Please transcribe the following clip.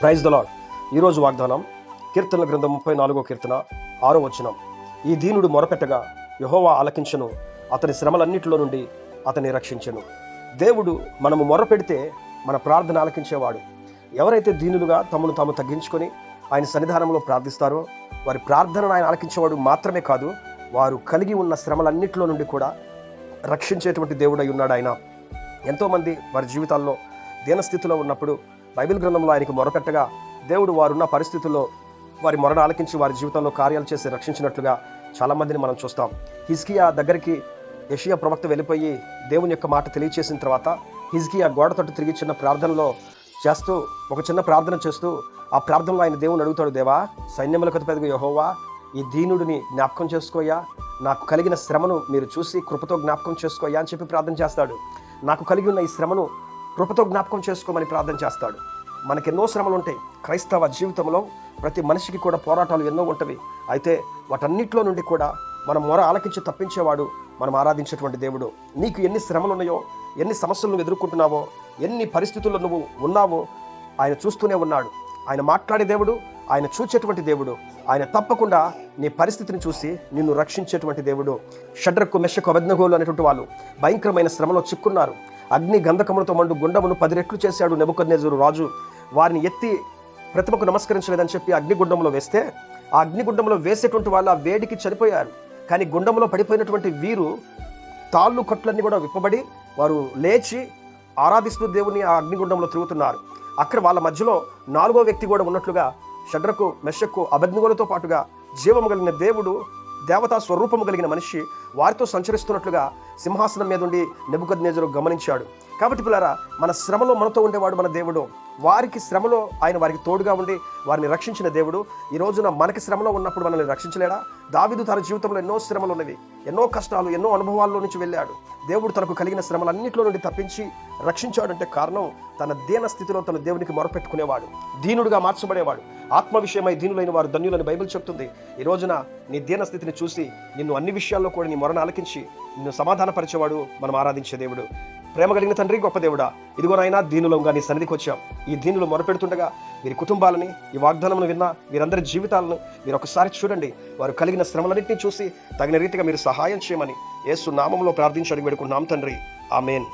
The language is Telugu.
Praise the lord. ఈరోజు వాగ్దానం కీర్తనల గ్రంథం 34వ కీర్తన 6వ వచనం. ఈ దీనుడు మొరపెట్టగా యెహోవా ఆలకించెను, అతని శ్రమలన్నిటిలో నుండి అతన్ని రక్షించెను. దేవుడు మనము మొరపెడితే మన ప్రార్థన ఆలకించేవాడు. ఎవరైతే దీనులుగా తమను తాము తగ్గించుకొని ఆయన సన్నిధానంలో ప్రార్థిస్తారో వారి ప్రార్థనను ఆయన ఆలకించేవాడు మాత్రమే కాదు, వారు కలిగి ఉన్న శ్రమలన్నిటిలో నుండి కూడా రక్షించేటువంటి దేవుడై ఉన్నాడు ఆయన. ఎంతోమంది వారి జీవితాల్లో దీనస్థితిలో ఉన్నప్పుడు బైబిల్ గ్రంథంలో ఆయనకు మొరపెట్టగా దేవుడు వారున్న పరిస్థితుల్లో వారి మొరను ఆలకించి వారి జీవితంలో కార్యాలు చేసి రక్షించినట్లుగా చాలామందిని మనం చూస్తాం. హిజ్కియా దగ్గరికి యెషయా ప్రవక్త వెళ్ళిపోయి దేవుని యొక్క మాట తెలియచేసిన తర్వాత హిజ్కియా గోడ తట్టు తిరిగి చిన్న ప్రార్థనలో చేస్తూ ఒక చిన్న ప్రార్థన చేస్తూ ఆ ప్రార్థనలో ఆయన దేవుని అడుగుతాడు, దేవా సైన్యములకు అధిపతిగా యెహోవా, ఈ దీనుడిని జ్ఞాపకం చేసుకోయా, నాకు కలిగిన శ్రమను మీరు చూసి కృపతో జ్ఞాపకం చేసుకోయా అని చెప్పి ప్రార్థన చేస్తాడు. నాకు కలిగి ఉన్న ఈ శ్రమను కృపతో జ్ఞాపకం చేసుకోమని ప్రార్థన చేస్తాడు. మనకెన్నో శ్రమలు ఉంటాయి. క్రైస్తవ జీవితంలో ప్రతి మనిషికి కూడా పోరాటాలు ఎన్నో ఉంటవి. అయితే వాటన్నిటిలో నుండి కూడా మనం మొర ఆలకించి తప్పించేవాడు మనం ఆరాధించేటువంటి దేవుడు. నీకు ఎన్ని శ్రమలు ఉన్నాయో, ఎన్ని సమస్యలు నువ్వు ఎదుర్కొంటున్నావో, ఎన్ని పరిస్థితుల్లో నువ్వు ఉన్నావో ఆయన చూస్తూనే ఉన్నాడు. ఆయన మాట్లాడే దేవుడు, ఆయన చూచేటువంటి దేవుడు. ఆయన తప్పకుండా నీ పరిస్థితిని చూసి నిన్ను రక్షించేటువంటి దేవుడు. షడ్రకు మెషకు అబేద్నెగోలు అనేటువంటి వాళ్ళు భయంకరమైన శ్రమలో చిక్కున్నారు. అగ్ని గంధకములతో మండు గుండమును 10 రెట్లు చేశాడు నెబుకద్నెజరు రాజు. వారిని ఎత్తి ప్రతిమకు నమస్కరించలేదని చెప్పి అగ్నిగుండంలో వేస్తే ఆ అగ్నిగుండంలో వేసేటువంటి వాళ్ళు ఆ వేడికి చనిపోయారు. కానీ గుండంలో పడిపోయినటువంటి వీరు తాళ్ళు కట్లన్నీ కూడా విప్పబడి వారు లేచి ఆరాధిస్తూ దేవుని ఆ అగ్నిగుండంలో తిరుగుతున్నారు. అక్కడ వాళ్ళ మధ్యలో 4వ వ్యక్తి కూడా ఉన్నట్లుగా షడ్రకు మెషకు అబేద్నెగోలతో పాటుగా జీవము కలిగిన దేవుడు, దేవతా స్వరూపము కలిగిన మనిషి వారితో సంచరిస్తున్నట్లుగా సింహాసనం మీద ఉండి నెబుకద్నెజరు గమనించాడు. కాబట్టి పిల్లరా, మన శ్రమలో మనతో ఉండేవాడు మన దేవుడు. వారికి శ్రమలో ఆయన వారికి తోడుగా ఉండి వారిని రక్షించిన దేవుడు ఈ రోజున మనకి శ్రమలో ఉన్నప్పుడు మనల్ని రక్షించలేడా? దావీదు తన జీవితంలో ఎన్నో శ్రమలు ఉన్నవి, ఎన్నో కష్టాలు, ఎన్నో అనుభవాల్లో నుంచి వెళ్ళాడు. దేవుడు తనకు కలిగిన శ్రమలన్నింటిలో నుండి తప్పించి రక్షించాడంటే కారణం తన దీన స్థితిలో తన దేవునికి మొరపెట్టుకునేవాడు, దీనుడుగా మార్చబడేవాడు. ఆత్మ విషయమై దీనులైన వారు ధన్యులని బైబిల్ చెప్తుంది. ఈ రోజున నీ దీన స్థితిని చూసి నిన్ను అన్ని విషయాల్లో కూడా నీ మొరను ఆలకించి నిన్ను సమాధానపరిచేవాడు మనం ఆరాధించే దేవుడు. ప్రేమ కలిగిన తండ్రి, గొప్ప దేవుడా, ఇదిగోనైనా దీనులంగా నీ సన్నిధికి వచ్చాం. ఈ దీనులు మొరపెడుతుండగా వీరి కుటుంబాలని, ఈ వాగ్దానమును విన్న వీరందరి జీవితాలను మీరు ఒకసారి చూడండి. వారు కలిగిన శ్రమలన్నింటినీ చూసి తగిన రీతిగా మీరు సహాయం చేయమని యేసు నామములో ప్రార్థించి అడిగి వేడుకుంటున్నాం తండ్రి. ఆమేన్.